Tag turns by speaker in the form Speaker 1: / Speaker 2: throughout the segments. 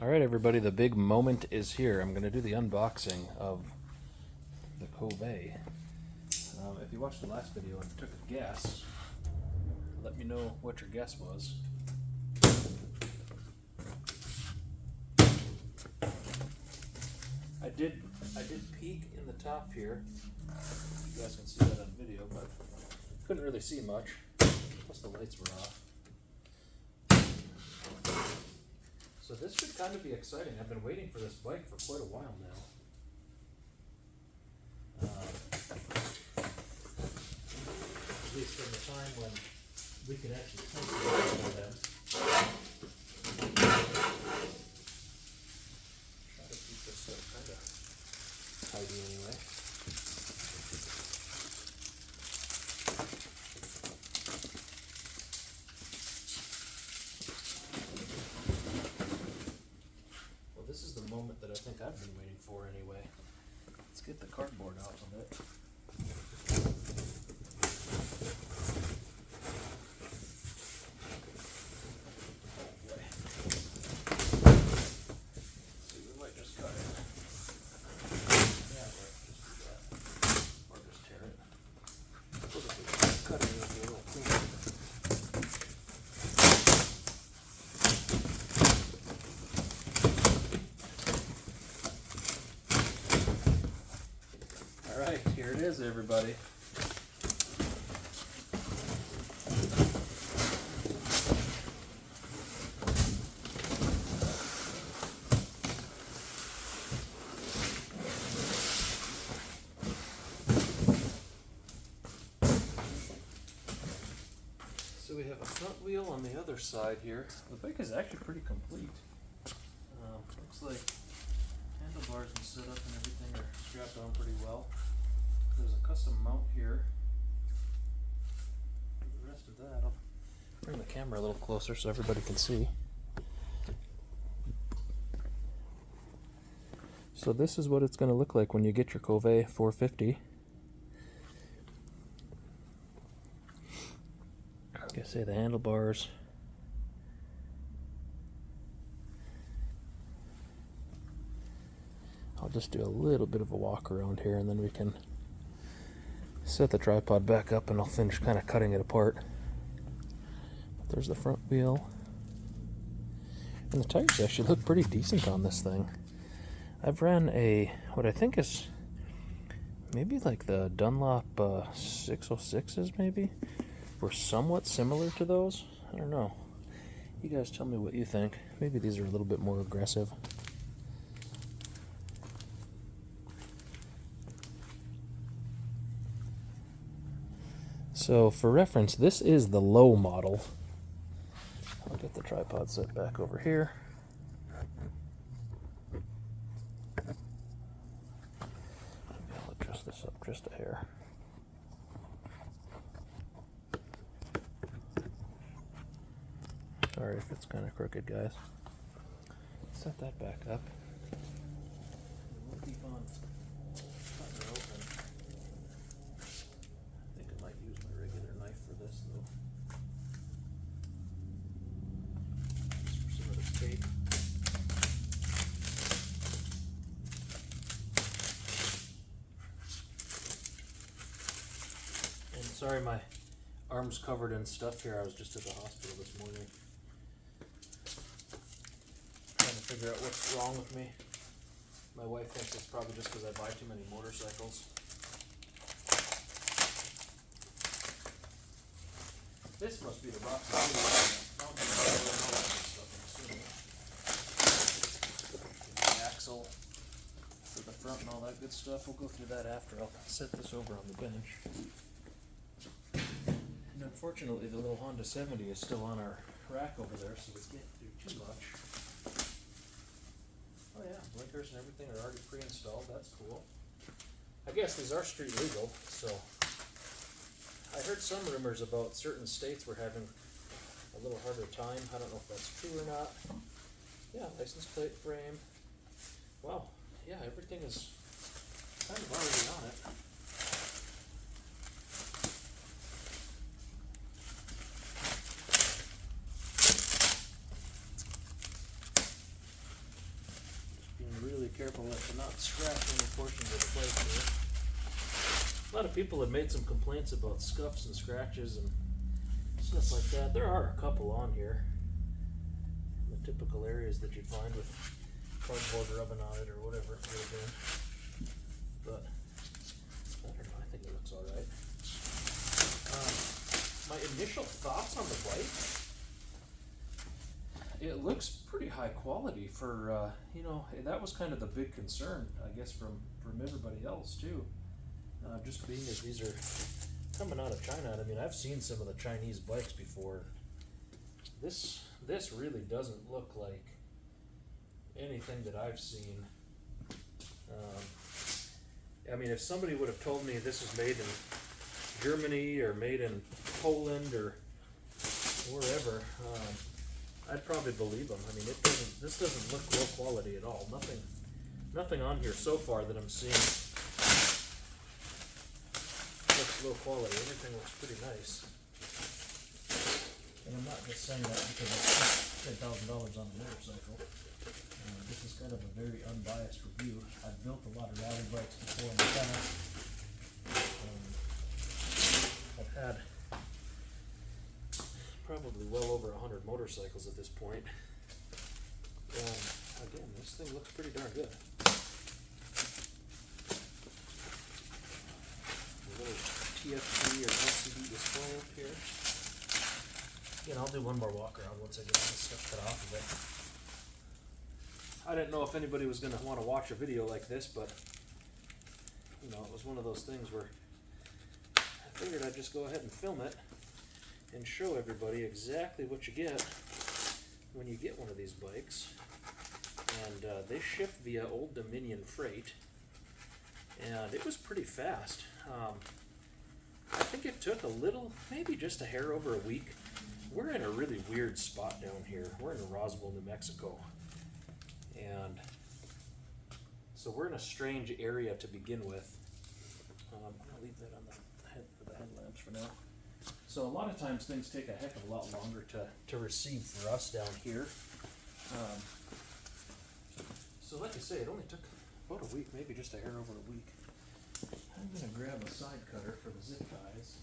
Speaker 1: All right, everybody, the big moment is here. I'm going to do the unboxing of the Kove. If you watched the last video and took a guess, let me know what your guess was. I did peek in the top here. You guys can see that on video, but couldn't really see much. Plus the lights were off. So this should kind of be exciting. I've been waiting for this bike for quite a while now. At least from the time when we could actually test with them. Try to keep this stuff kind of tidy anyway. Well, this is the moment that I think I've been waiting for anyway. Let's get the cardboard out of it. Alright, here it is, everybody. So we have a front wheel on the other side here. The bike is actually pretty complete. Looks like handlebars and setup and everything are strapped on pretty well. There's a custom mount here. The rest of that, I'll bring the camera a little closer so everybody can see. So this is what it's going to look like when you get your Kove 450. Like I say, the handlebars. I'll just do a little bit of a walk around here and then we can set the tripod back up and I'll finish kind of cutting it apart. But there's the front wheel. And the tires actually look pretty decent on this thing. I've ran what I think is maybe like the Dunlop 606s maybe. Were somewhat similar to those. I don't know. You guys tell me what you think. Maybe these are a little bit more aggressive. So for reference, this is the low model. I'll get the tripod set back over here. Maybe I'll adjust this up just a hair. Sorry if it's kind of crooked, guys. Set that back up. We'll keep on cutting it open. I think I might use my regular knife for this, though. Just for some of the tape. And sorry, my arm's covered in stuff here. I was just at the hospital this morning. Figure out what's wrong with me. My wife thinks it's probably just because I buy too many motorcycles. This must be the box of the axle for the front and all that good stuff. We'll go through that after. I'll set this over on the bench. And unfortunately, the little Honda 70 is still on our rack over there, so we can't do too much. Oh yeah, blinkers and everything are already pre-installed. That's cool. I guess these are street legal, so I heard some rumors about certain states were having a little harder time. I don't know if that's true or not. Yeah, license plate frame. Wow, yeah, everything is kind of already on it. careful with to not scratch any portions of the bike here. A lot of people have made some complaints about scuffs and scratches and stuff like that. There are a couple on here. The typical areas that you'd find with cardboard rubbing on it or whatever it would have been. But I don't know, I think it looks alright. My initial thoughts on the bike, it looks pretty high quality for, you know, that was kind of the big concern, I guess, from everybody else too. Just being as these are coming out of China. I mean, I've seen some of the Chinese bikes before. This really doesn't look like anything that I've seen. I mean, if somebody would have told me this was made in Germany or made in Poland or wherever, I'd probably believe them. I mean, this doesn't look low quality at all. Nothing on here so far that I'm seeing looks low quality. Everything looks pretty nice. And I'm not just saying that because I spent $10,000 on a motorcycle. This is kind of a very unbiased review. I've built a lot of rally bikes before in the past. I've had probably well over 100 motorcycles at this point. And again, this thing looks pretty darn good. A little TFT or LCD display up here. Again, I'll do one more walk around once I get all this stuff cut off of it. I didn't know if anybody was going to want to watch a video like this, but you know, it was one of those things where I figured I'd just go ahead and film it and show everybody exactly what you get when you get one of these bikes. And they ship via Old Dominion Freight, and it was pretty fast. I think it took a little, maybe just a hair over a week. We're in a really weird spot down here. We're in Roswell, New Mexico. And so we're in a strange area to begin with. I'm going to leave that on the head for the headlamps for now. So a lot of times things take a heck of a lot longer to receive for us down here. So like I say, it only took about a week, maybe just a hair over a week. I'm going to grab a side cutter for the zip ties.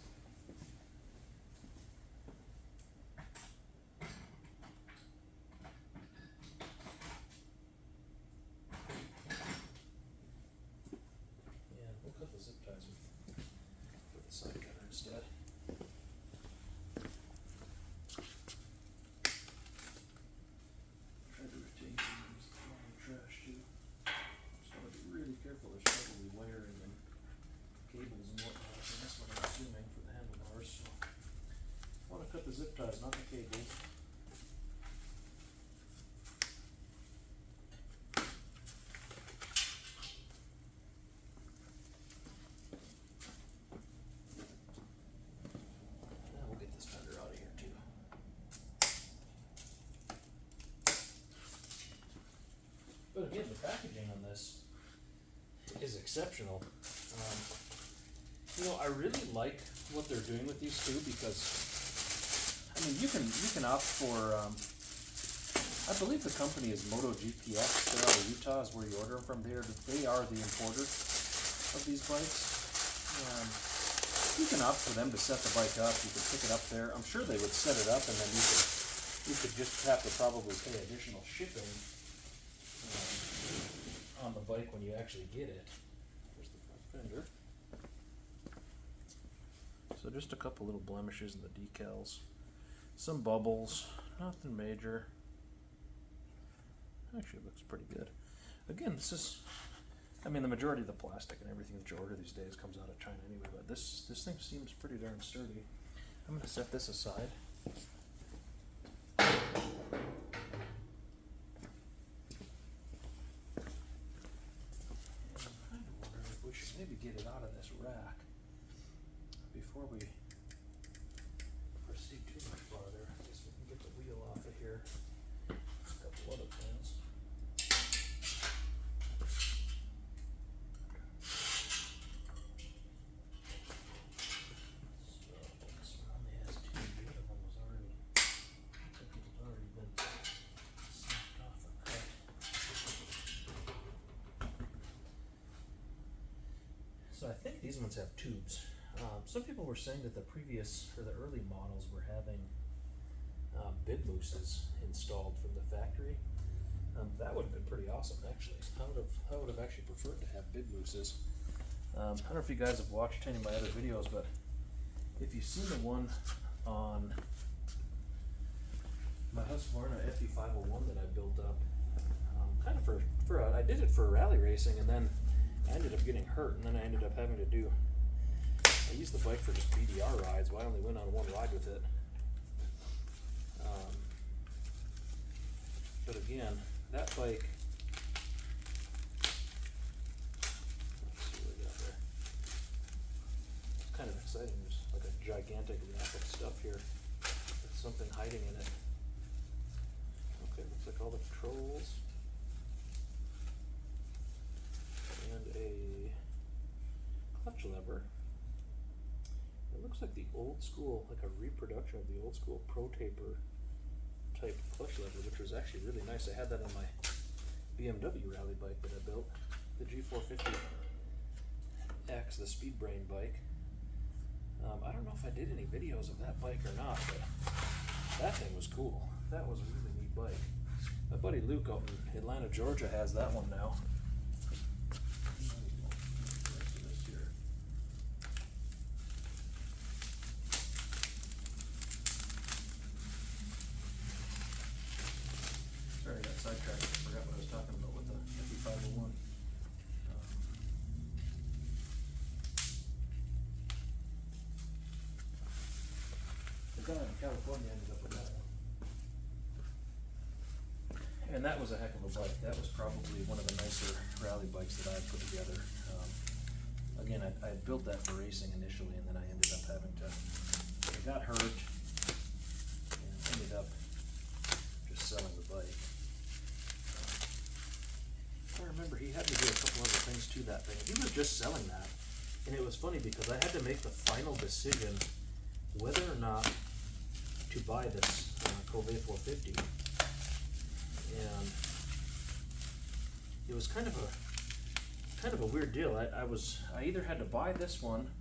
Speaker 1: Cut the zip ties, not the cables. Now we'll get this fender out of here too. But again, the packaging on this is exceptional. You know, I really like what they're doing with these two because I mean, you can opt for, I believe the company is MotoGPX. They're out of Utah is where you order them from. They are the importer of these bikes. You can opt for them to set the bike up. You can pick it up there. I'm sure they would set it up, and then you could just have to probably pay additional shipping on the bike when you actually get it. There's the front fender. So just a couple little blemishes in the decals. Some bubbles, nothing major. Actually, it looks pretty good. Again, this is, I mean, the majority of the plastic and everything that you order these days comes out of China anyway, but this thing seems pretty darn sturdy. I'm going to set this aside. I kind of wondering if we should maybe get it out of this rack before we proceed too much farther. I guess we can get the wheel off of here. A couple other things. So this one only has two. The other one was already, I think it had already been snapped off or cut. these ones have tubes. Some people were saying that the previous, or the early models were having bid looses installed from the factory. That would have been pretty awesome, actually. I would have actually preferred to have bid looses. I don't know if you guys have watched any of my other videos, but if you've seen the one on my Husqvarna FE501 that I built up, kind of I did it for rally racing, and then I ended up getting hurt, and then I ended up having to I used the bike for just BDR rides, well, I only went on one ride with it. But again, that bike, let's see what we got there. It's kind of exciting. There's like a gigantic rack of stuff here with something hiding in it. Okay, looks like all the controls. And a clutch lever. It looks like the old school, like a reproduction of the old school Pro Taper type clutch lever, which was actually really nice. I had that on my BMW rally bike that I built, the G450X, the Speed Brain bike. I don't know if I did any videos of that bike or not, but that thing was cool. That was a really neat bike. My buddy Luke out in Atlanta, Georgia has that one now. Sorry, I got sidetracked. I forgot what I was talking about with the FE501. The guy in California ended up with that one. And that was a heck of a bike. That was probably one of the nicer rally bikes that I had put together. Again, I built that for racing initially, and then I ended up I got hurt, and ended up just selling the bike. I remember he had me do a couple other things to that thing. He was just selling that, and it was funny because I had to make the final decision whether or not to buy this Kove 450, and it was kind of a weird deal. I either had to buy this one,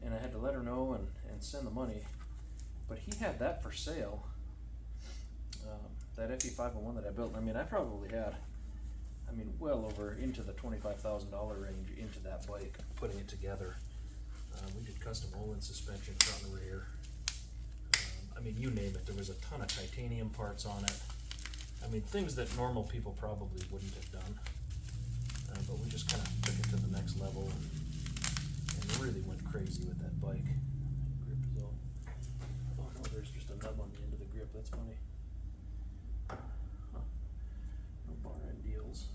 Speaker 1: and I had to let her know and send the money, but he had that for sale. That FE501 that I built. I mean, I probably had, well over into the $25,000 range into that bike, putting it together. We did custom Olin suspension front and rear. You name it. There was a ton of titanium parts on it. Things that normal people probably wouldn't have done. But we just kind of took it to the next level and really went crazy with that bike. Grip is all. Oh no, there's just a nub on the end of the grip. That's funny. Huh. No bar end deals.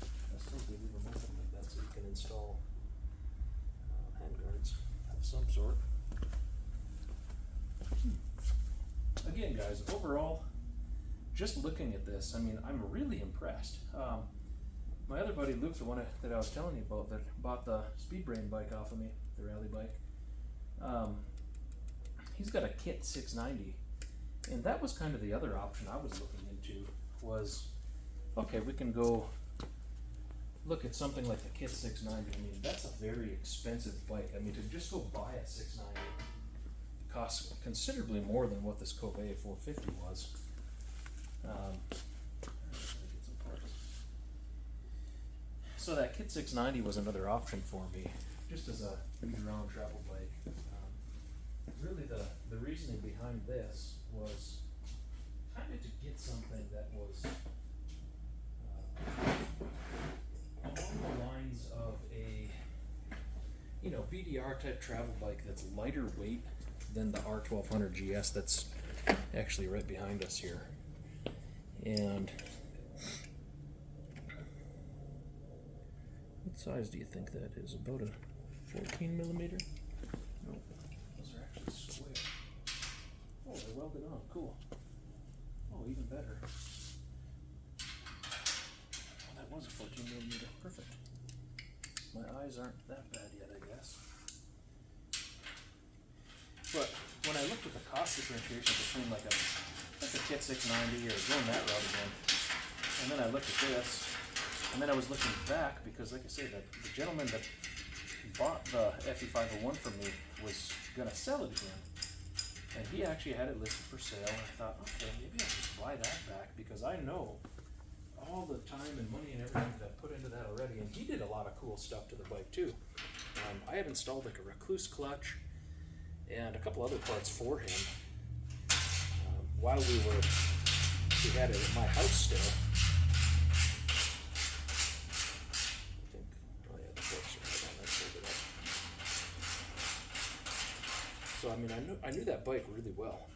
Speaker 1: I still do leave them open like that so you can install handguards of some sort. Again, guys, overall, just looking at this, I'm really impressed. My other buddy Luke, the one that I was telling you about, that bought the Speed Brain bike off of me, the rally bike, he's got a Kit 690, and that was kind of the other option I was looking into, was, okay, we can go look at something like the Kit 690. That's a very expensive bike. To just go buy a 690 costs considerably more than what this Kove 450 was. So that Kit 690 was another option for me, just as a year-round travel bike. Really, the reasoning behind this was kind of to get something that was along the lines of a BDR type travel bike that's lighter weight than the R1200 GS that's actually right behind us here. And what size do you think that is? About a 14 millimeter? No, those are actually square. Oh, they're welded on. Cool. Oh, even better. Oh, that was a 14 millimeter. Perfect. My eyes aren't that bad yet, I guess. But when I looked at the cost differentiation between like a Kit 690 or going that route again, and then I looked at this, And then I was looking back because, like I say, the gentleman that bought the FE501 from me was going to sell it again. And he actually had it listed for sale. And I thought, okay, maybe I'll just buy that back because I know all the time and money and everything that I put into that already. And he did a lot of cool stuff to the bike too. I had installed like a recluse clutch and a couple other parts for him while we had it at my house still. I think, oh yeah, the forks are right on there, pulled it up. So I mean, I knew that bike really well,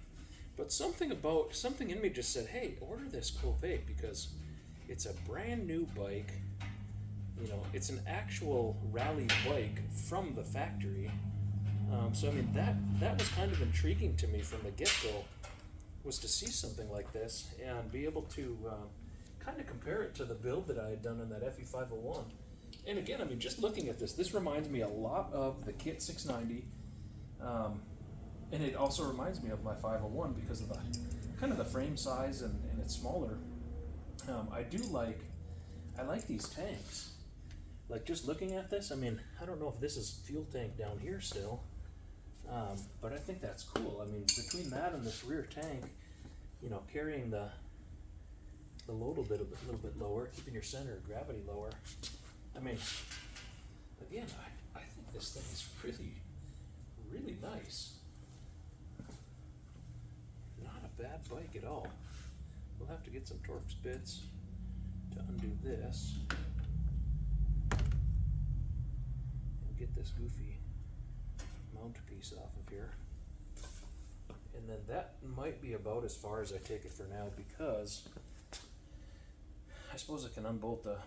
Speaker 1: but something in me just said, hey, order this Kove because it's a brand new bike. You know, it's an actual rally bike from the factory. So I mean, that was kind of intriguing to me from the get-go, was to see something like this and be able to kind of compare it to the build that I had done in that FE501. And again, I mean, just looking at this reminds me a lot of the Kit 690, and it also reminds me of my 501 because of the kind of the frame size and it's smaller. I like these tanks. Like just looking at this, I mean, I don't know if this is fuel tank down here still, but I think that's cool. I mean, between that and this rear tank, you know, carrying the load a little bit lower, keeping your center of gravity lower. I mean, again, I think this thing is really, really nice. Not a bad bike at all. We'll have to get some Torx bits to undo this. Get this goofy mount piece off of here, and then that might be about as far as I take it for now because I suppose I can unbolt the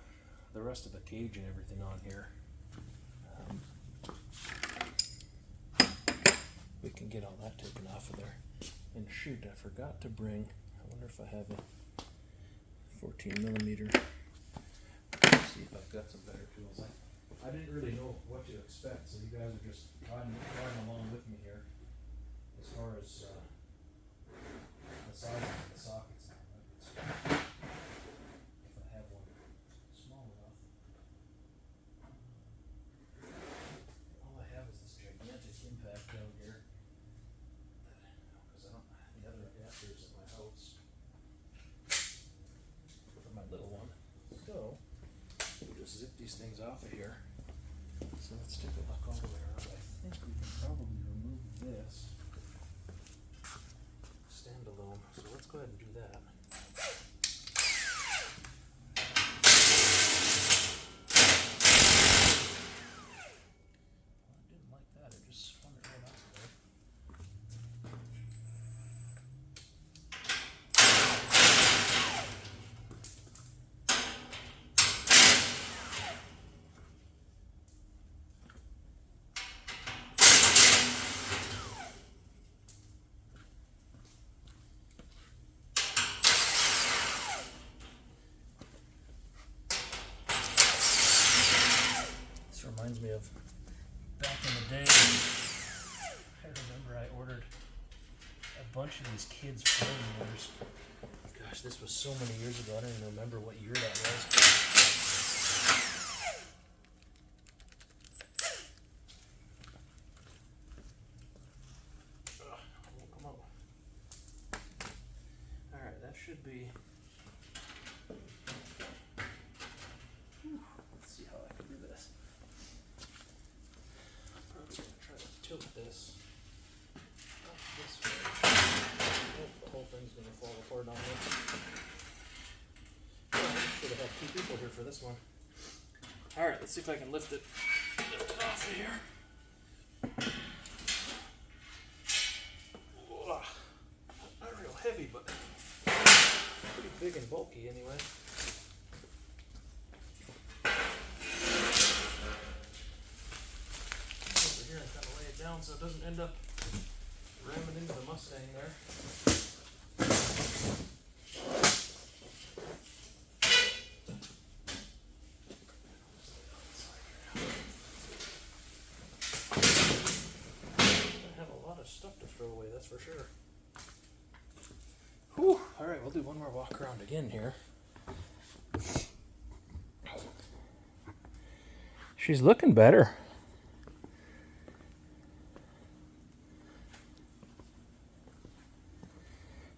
Speaker 1: rest of the cage and everything on here. We can get all that taken off of there. And shoot, I forgot to bring, I wonder if I have a 14 millimeter. Let's see if I've got some better tools. I didn't really know what to expect, so you guys are just riding along with me here as far as the size of the sockets and all that good stuff. If I have one small enough. All I have is this gigantic impact down here because I don't have the other adapters at my house for my little one. So we'll just zip these things off of here. So let's take a look all the way around. I think we can probably remove this standalone. So let's go ahead and do that. Well, I didn't like that. It just spun it right off of there. Reminds me of back in the day. I remember I ordered a bunch of these kids' foam motors. Gosh, this was so many years ago. I don't even remember what year that was. It won't come out. All right, that should be. Let's see how I can do this. Tilt this up this way. Oh, the whole thing's going to fall apart on me. Oh, I should have had two people here for this one. Alright, let's see if I can lift it off of here. Not real heavy, but pretty big and bulky anyway. Here and kind of lay it down so it doesn't end up ramming into the Mustang there. I have a lot of stuff to throw away, that's for sure. Whew. Alright, we'll do one more walk around again here. She's looking better.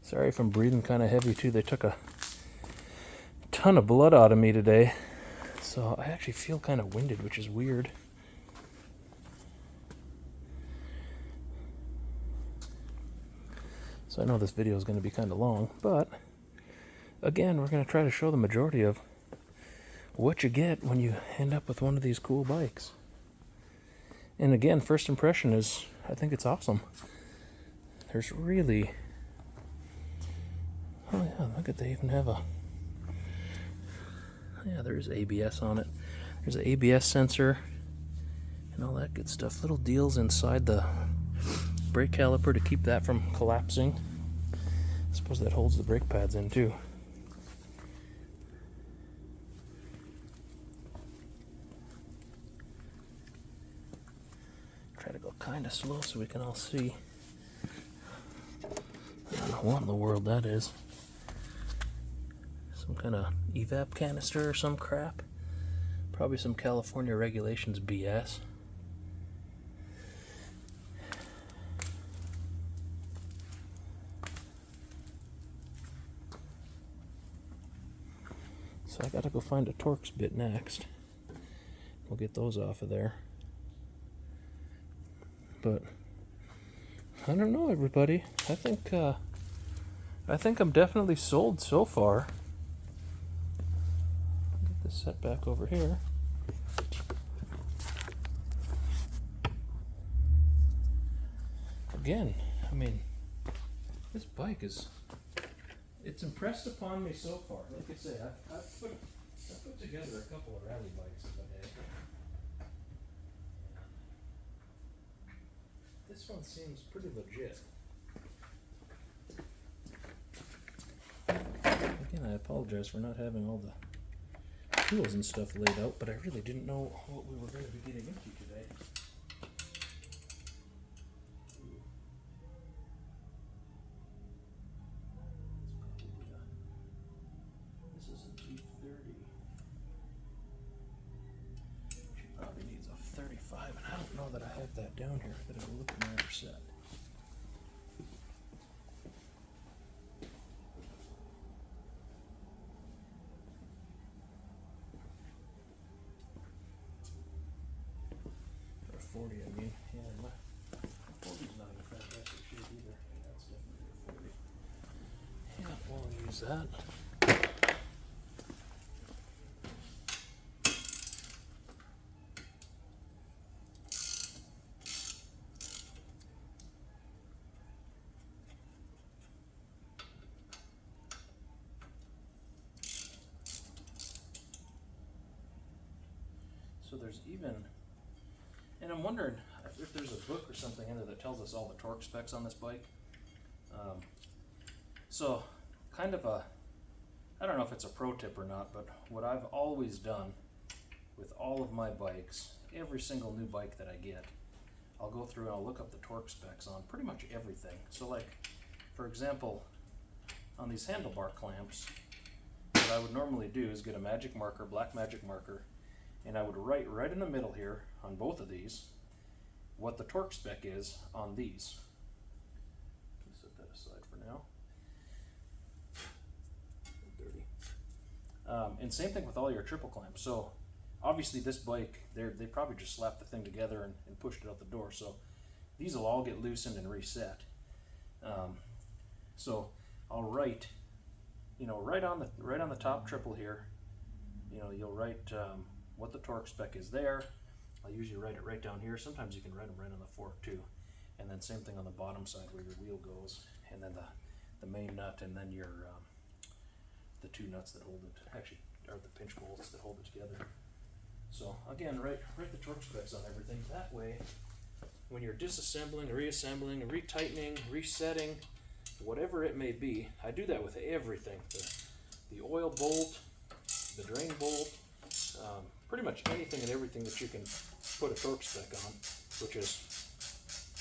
Speaker 1: Sorry if I'm breathing kind of heavy too. They took a ton of blood out of me today. So I actually feel kind of winded, which is weird. So I know this video is going to be kind of long, but again, we're going to try to show the majority of what you get when you end up with one of these cool bikes. And again, first impression is, I think it's awesome. There's really... Oh yeah, look at, they even have a... Yeah, there's ABS on it. There's an ABS sensor and all that good stuff. Little deals inside the brake caliper to keep that from collapsing. I suppose that holds the brake pads in too. Try to go kind of slow so we can all see. I don't know what in the world that is. Some kind of evap canister or some crap. Probably some California regulations BS. So I gotta go find a Torx bit next. We'll get those off of there. But I don't know, everybody. I think I'm definitely sold so far. Get this set back over here. Again, I mean, this bike is, it's impressed upon me so far. Like I say, I've put together a couple of rally bikes in the day. This one seems pretty legit. Again, I apologize for not having all the tools and stuff laid out, but I really didn't know what we were going to be getting into today. This is a G30. She probably needs a 35, and I don't know that I have that down here. I gotta go look at my other set. Or 40, I mean. Yeah, my 40's not in fantastic shape either. Yeah, that's definitely a 40. Yeah, we'll use that. So there's even, and I'm wondering if there's a book or something in there that tells us all the torque specs on this bike. So kind of a, I don't know if it's a pro tip or not, but what I've always done with all of my bikes, every single new bike that I get, I'll go through and I'll look up the torque specs on pretty much everything. So like, for example, on these handlebar clamps, what I would normally do is get a magic marker, black magic marker, and I would write right in the middle here on both of these what the torque spec is on these. Let me set that aside for now. Dirty. And same thing with all your triple clamps. So obviously this bike, they probably just slapped the thing together and pushed it out the door. So these will all get loosened and reset. So I'll write, you know, right on the top triple here, you know, you'll write what the torque spec is there. I'll usually write it right down here. Sometimes you can write them right on the fork too. And then same thing on the bottom side where your wheel goes, and then the main nut, and then your the two nuts that hold it, actually are the pinch bolts that hold it together. So again, write the torque specs on everything. That way, when you're disassembling, reassembling, retightening, resetting, whatever it may be, I do that with everything. The oil bolt, the drain bolt, pretty much anything and everything that you can put a torque spec on, which is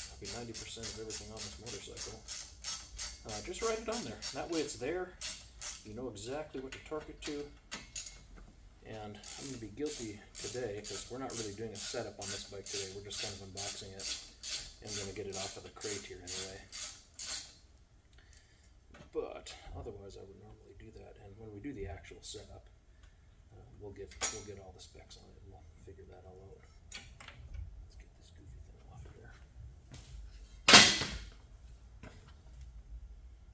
Speaker 1: probably 90% of everything on this motorcycle. Just write it on there. That way it's there. You know exactly what to torque it to. And I'm going to be guilty today because we're not really doing a setup on this bike today. We're just kind of unboxing it. And I'm going to get it off of the crate here anyway. But otherwise I would normally do that. And when we do the actual setup, we'll get all the specs on it and we'll figure that all out. Let's get this goofy thing off of there.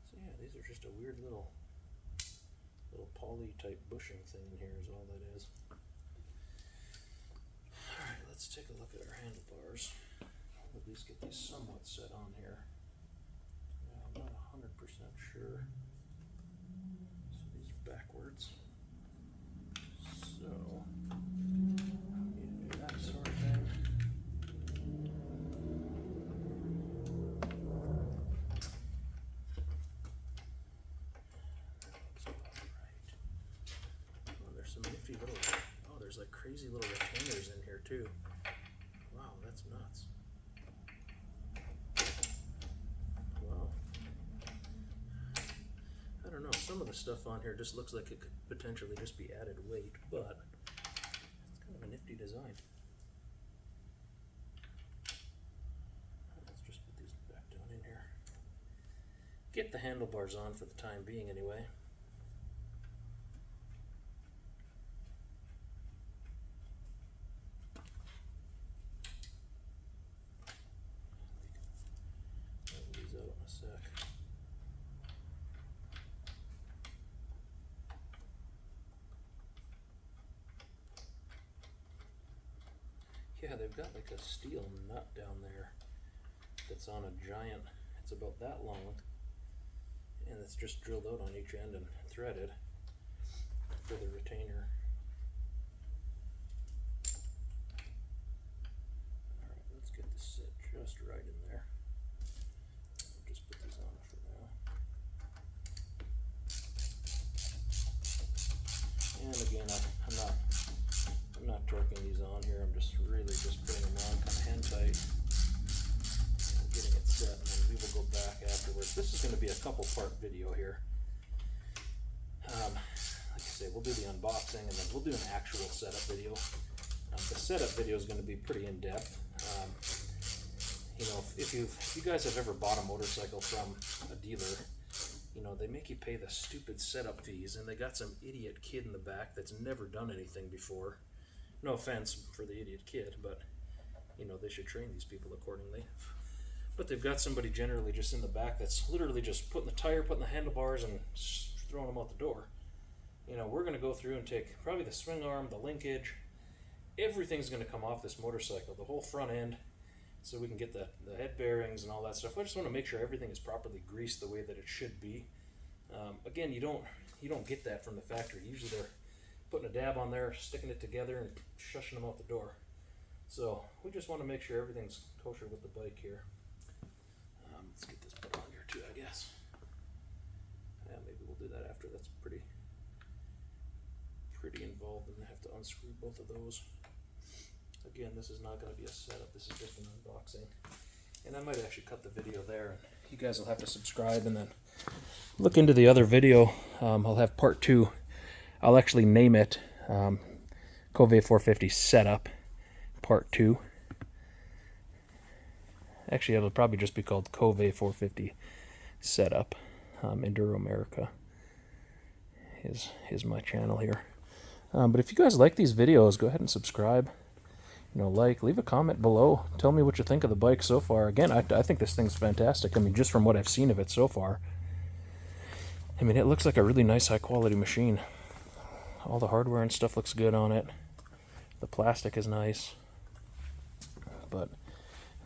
Speaker 1: So yeah, these are just a weird little poly type bushing thing in here is all that is. Alright, let's take a look at our handlebars. I'll at least get these somewhat set on here. I'm not 100% sure. So these are backwards. So need to do that sort of thing. There's like crazy little retainers in here too. Wow, that's nuts. Wow. I don't know, some of the stuff on here just looks like it could potentially just be added weight, but it's kind of a nifty design. Let's just put these back down in here. Get the handlebars on for the time being anyway. Yeah, they've got like a steel nut down there that's on a giant, it's about that long, and it's just drilled out on each end and threaded for the retainer. Alright, let's get this set just right in there. I'll just put these on for now. And again, I'm not torquing these on here, I'm just really just putting them on kind of hand tight and getting it set, and then we will go back afterwards. This is going to be a couple part video here. Like I say, we'll do the unboxing and then we'll do an actual setup video. The setup video is going to be pretty in-depth. You know, if you guys have ever bought a motorcycle from a dealer, you know, they make you pay the stupid setup fees, and they got some idiot kid in the back that's never done anything before. No offense for the idiot kid, but you know, they should train these people accordingly. But they've got somebody generally just in the back that's literally just putting the tire, putting the handlebars, and throwing them out the door. You know, we're going to go through and take probably the swing arm, the linkage, everything's going to come off this motorcycle, the whole front end, so we can get the head bearings and all that stuff. I just want to make sure everything is properly greased the way that it should be. Again, you don't get that from the factory. Usually they're putting a dab on there, sticking it together, and shushing them out the door. So we just want to make sure everything's kosher with the bike here. Let's get this put on here too, I guess. Yeah, maybe we'll do that after. That's pretty involved, and I have to unscrew both of those. Again, this is not going to be a setup. This is just an unboxing. And I might actually cut the video there, and you guys will have to subscribe and then look into the other video. I'll have part 2. I'll actually name it Kove 450 Setup Part 2. Actually, it'll probably just be called Kove 450 Setup. Enduro America is my channel here. But if you guys like these videos, go ahead and subscribe. You know, leave a comment below. Tell me what you think of the bike so far. Again, I think this thing's fantastic. I mean, just from what I've seen of it so far. I mean, it looks like a really nice, high-quality machine. All the hardware and stuff looks good on it. The plastic is nice. But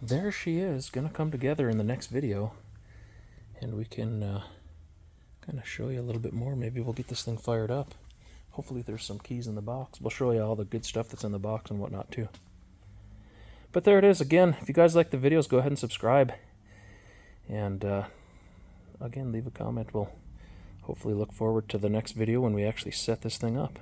Speaker 1: there she is, going to come together in the next video. And we can kind of show you a little bit more. Maybe we'll get this thing fired up. Hopefully there's some keys in the box. We'll show you all the good stuff that's in the box and whatnot too. But there it is. Again, if you guys like the videos, go ahead and subscribe. And again, leave a comment. We'll hopefully look forward to the next video when we actually set this thing up.